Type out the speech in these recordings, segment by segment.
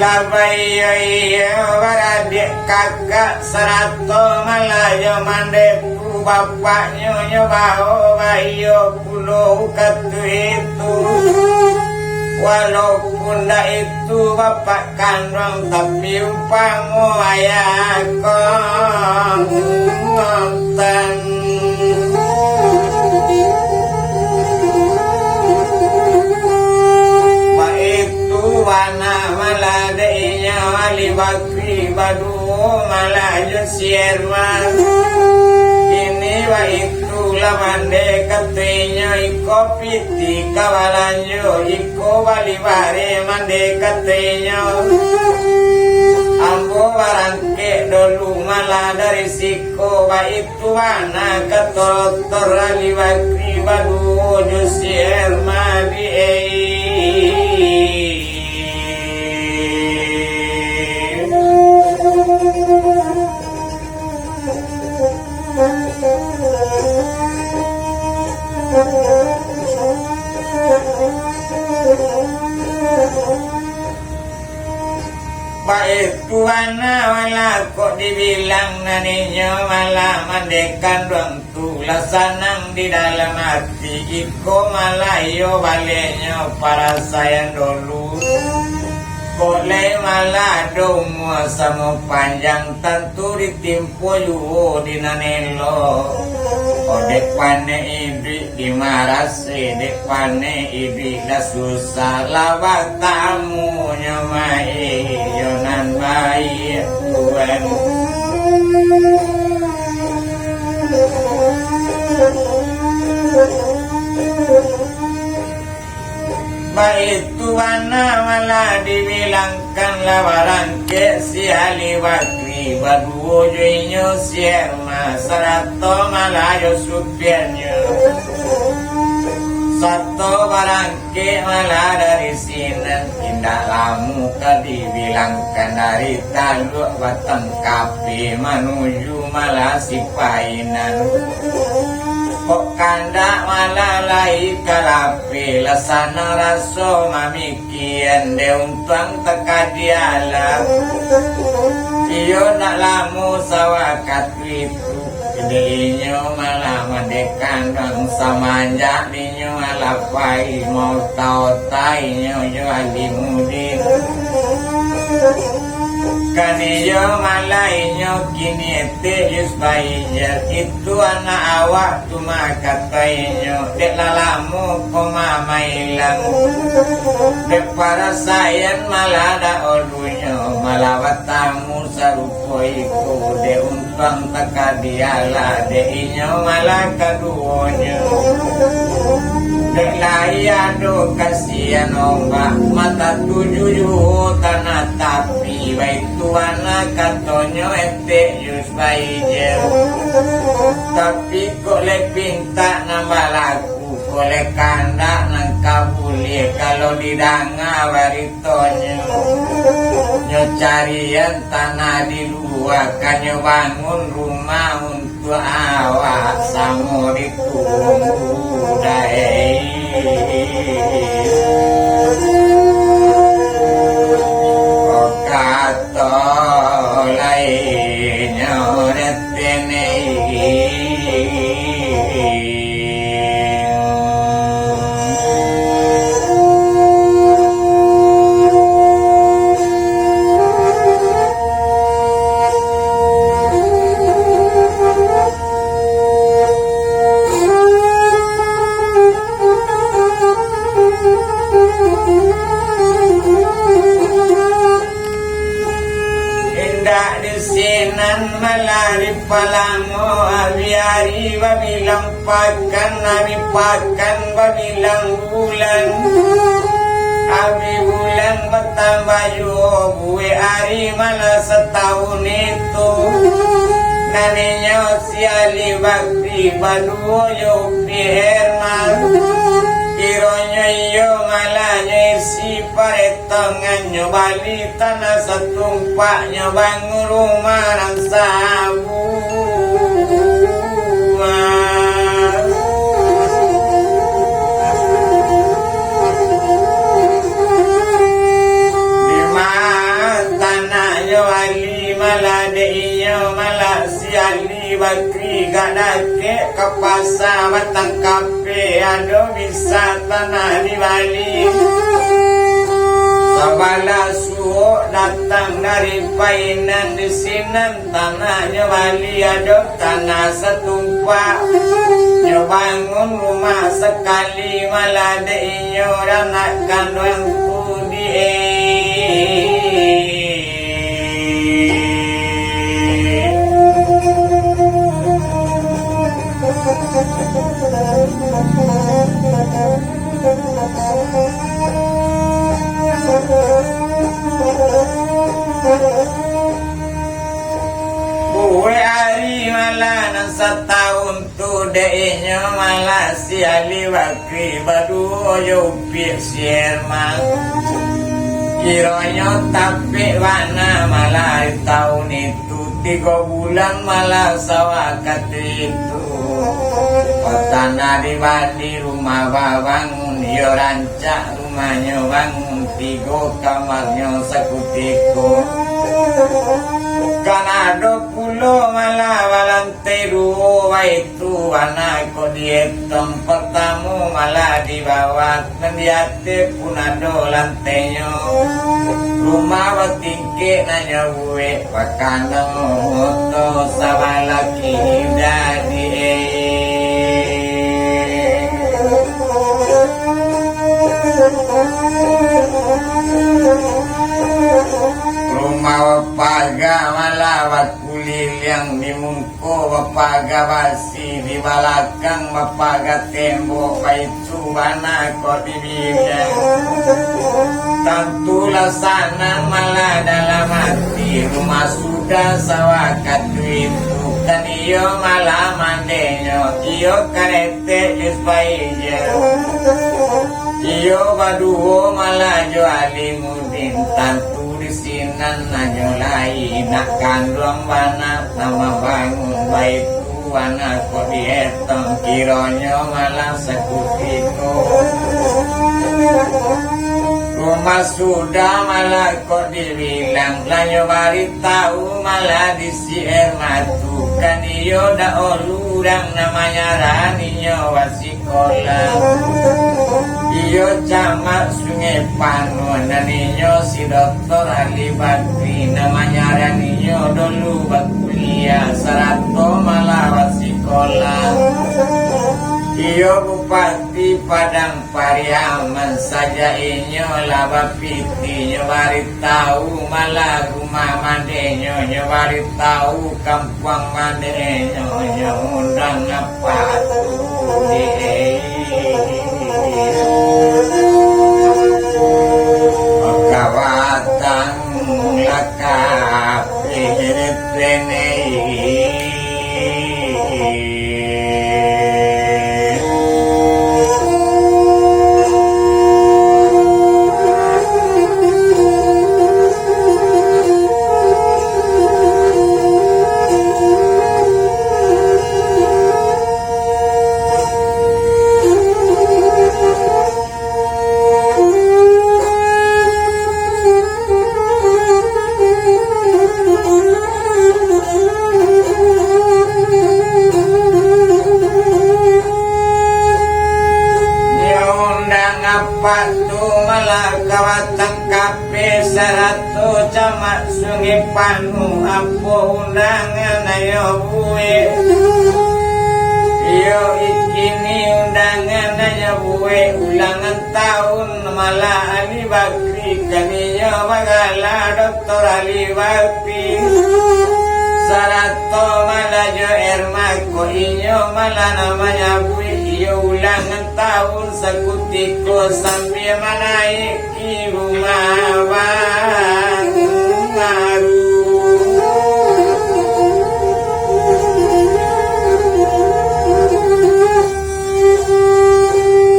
Labayo baradik kakak serato malayo mandeku bapaknya nyobaho bayo pulau katu itu. Walaupun dah itu bapak kandung tapi upamu ayah konten. Wana maladainya wali bakri badu malaju sierman ini wa itu lamande katenya iko piti kawalanyo iko wali bare mande katenya ambo barangke dolu malah dari siko wa itu wana katotor wali bakri badu sierman baik tuana wala kok dibilang naninya malah mandekan ruang tu lasanang di dalam hati iko malayo baliknya para sayang dulu boleh malah domo sama panjang tentu ditimpu yuo di nanelo odek pane ibi di marase dek pane ibi dah susah lawak tamu nyamai yonan baik tuan baik tuana malah dibilangkan lawaran ke si Ali Bakri badu joinyo sierma serato malah yo supianyo satu barangke malah dari sinan indah lamu dibilangkan dari taluk batang kapi menuju malah si painan kok kandak malah lai kalapi lasana raso mamikian deuntang teka dialam iyo nak lamu sawakat itu Dinyo malah mandekan bang samanja dinyo alapai mau tau tai nyo yo alimudin kaniyo malainya kini tejus bayinya itu anak awak cuma katainya dek lalamu koma mailang dek para sayang malah ada olunya malah watamu sarupoiku dek umpang taka diala dek inyo malah kaduonya dek layado kasihan ombak mata tujuh tanah tapi baik tuana katonyo ete yus baije tapi kok le pinta nambah laku kok le kanda nang kabuli kalau didanga waritonyo nyo carian tanah di luar kanyo bangun rumah untuk awak samo ditunggu dae malari palamo abiari babilang pakan nabi pakan babilang bulan abi bulan bertambah gue hari malah setahun itu naninya si Ali Bakri baduo yo piherman kironyo iyo malahnya si paretongannya bali tanah setumpaknya bangun rumah nang sabu di dake kepasabat tangkape ado bisa tanah di Bali. Sabala suo datang dari Painan di Sinan tanahnya Bali ado tanah setumpak. Nyobangun rumah sekali malah deinyo anak kandung pudi. Buwe ari malah nang setahun tu deinyo malah si Ali Bakri badu yo pik sierma. Kironyo tapi wana malah tahun itu 3 bulan malah sawakat itu. Tanah di Bali rumah bangun yo rancak rumahnya bangun 3 kamarnya sekutiko. Kana 20 malah walantai 2 itu wana ko dietong pertama malah dibawa mendiate pun ada lantainya. Rumah watingke nanya gue wakana moto sabalaki dari rumah wapaga malawat kulil yang dimungko wapaga basi di balakang wapaga tembok itu wana kok dibidang tentulah sana malah dalam hati rumah sudah sawakat itu kan iyo malah mandenyo iyo karete jus baija iyo baduho malah jo alimudin tantu sinan najo lain nak kandung wana nama bangun baik wana kok dietong kironyo malah sekutiko. Rumah sudah malah kok dibilang lanyo bari tahu malah disier matu kan iyo da olurang namanya raninyo wasikola. Iyo camat sungai Panuan dan iyo si Doktor Ali Bakri namanya raninyo dulu berkuliah sarato malah wasikola. Iyo Bupati Padang Pariaman saja inyo laba piti nyobari tahu malah rumah mandenyo nyobari tahu kampung mandenyo nyundang apa tuh kawatan lakap irit renei. Patu malah kawatang kape sarato camat sungai Panu apo undangan ayo buwe iyo ikini undangan ayo buwe ulangan tahun malah Ali Bakri kaniyo magala Doktor Ali Bakri sarato malah jo ermako inyo malah namanya buwe iyo ulangan tahun sekutiko sambil menaiki rumah baru.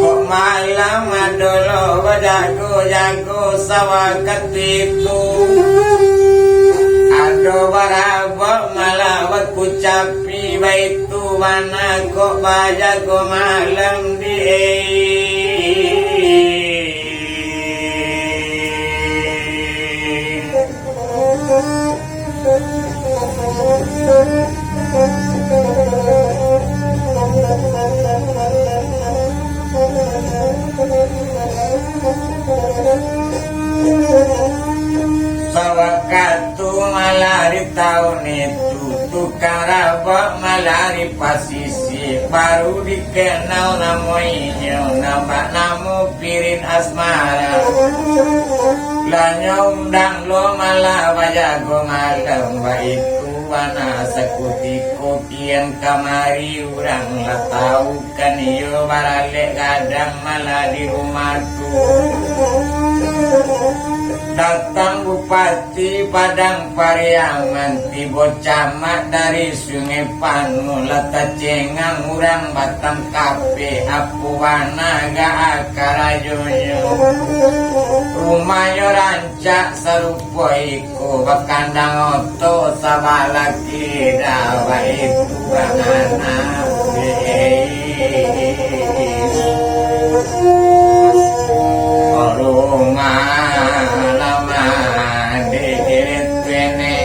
Kok malam adolo jago sawakat itu ado barabok malah wakucapi baitu mana kok bajago malam di Sawakatu malari tahun itu tukang rabak malari pasisi baru dikenal namanya nama namu pirin asmara lanya undang lo malah wajago malam itu wana sakuti kopian kamari urang lah tahu kan iyo barale kadang malah di rumahku. Datang Bupati Padang Pariaman tibo camat dari Sungai Panu lata cengang urang Batam kape apuana ga akarajoyo rumahnya rancak sarupo iko bakandang oto sabalaki dawa itu bangana rumah lama dikirit bene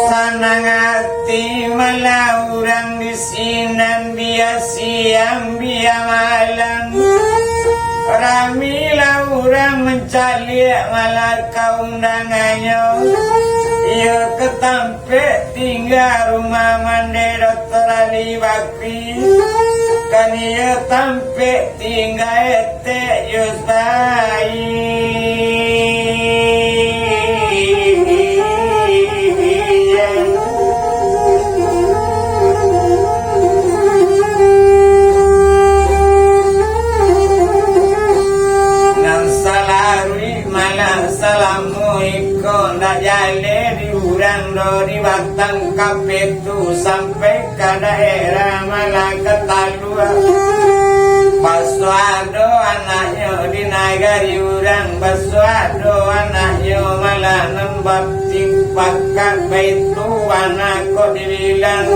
sanang hati malah urang disinan siang biang malam ramilah orang mencari malah keundangannya ia ketampe tinggal rumah mandi Dr. Ali Bakri kan ia tampe tinggal ete Yusbai Assalamualaikum nak jale di urang do di Batang kapetu sampai ke daerah Malaka Talua Baswado anaknya di nagari urang Baswado anaknya malah nembak timpakat baitu anak kok dibilang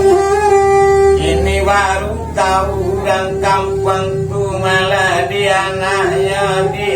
ini baru tahu urang kampung tu malah di anaknya di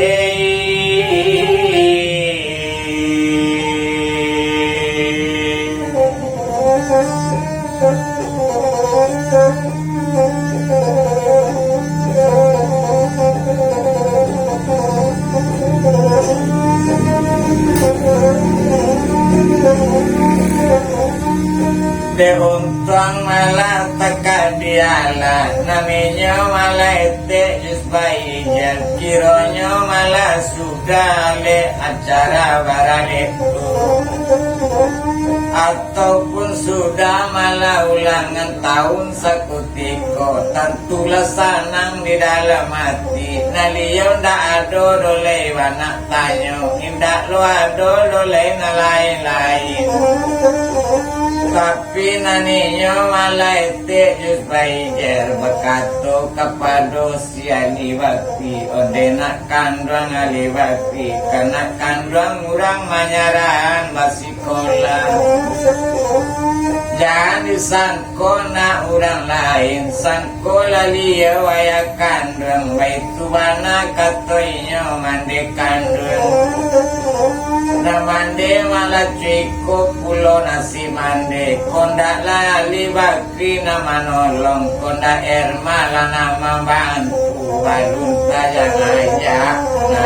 de untang malah teka diala namanya malah ete Yusbai kironya malah sudah le acara baraletu ataupun sudah malah ulangan tahun sakutiko tentulah sanang di dalam hati naliyo ndak ado dole wanak tanyo indak lo ado dole na lain-lain tapi naninya malah ete Yusbai bakato kapado siani bakti odena kandang ali bakti karena kandang urang manyaran masih kola jangan disangko na urang lain sangko lalia waya kandang baitu bana katoinya mande kandang na mande malah cukup pulo nasi mande kondak lali bakri na manolong kondak erma lah nama bantu balunta jangan ajak na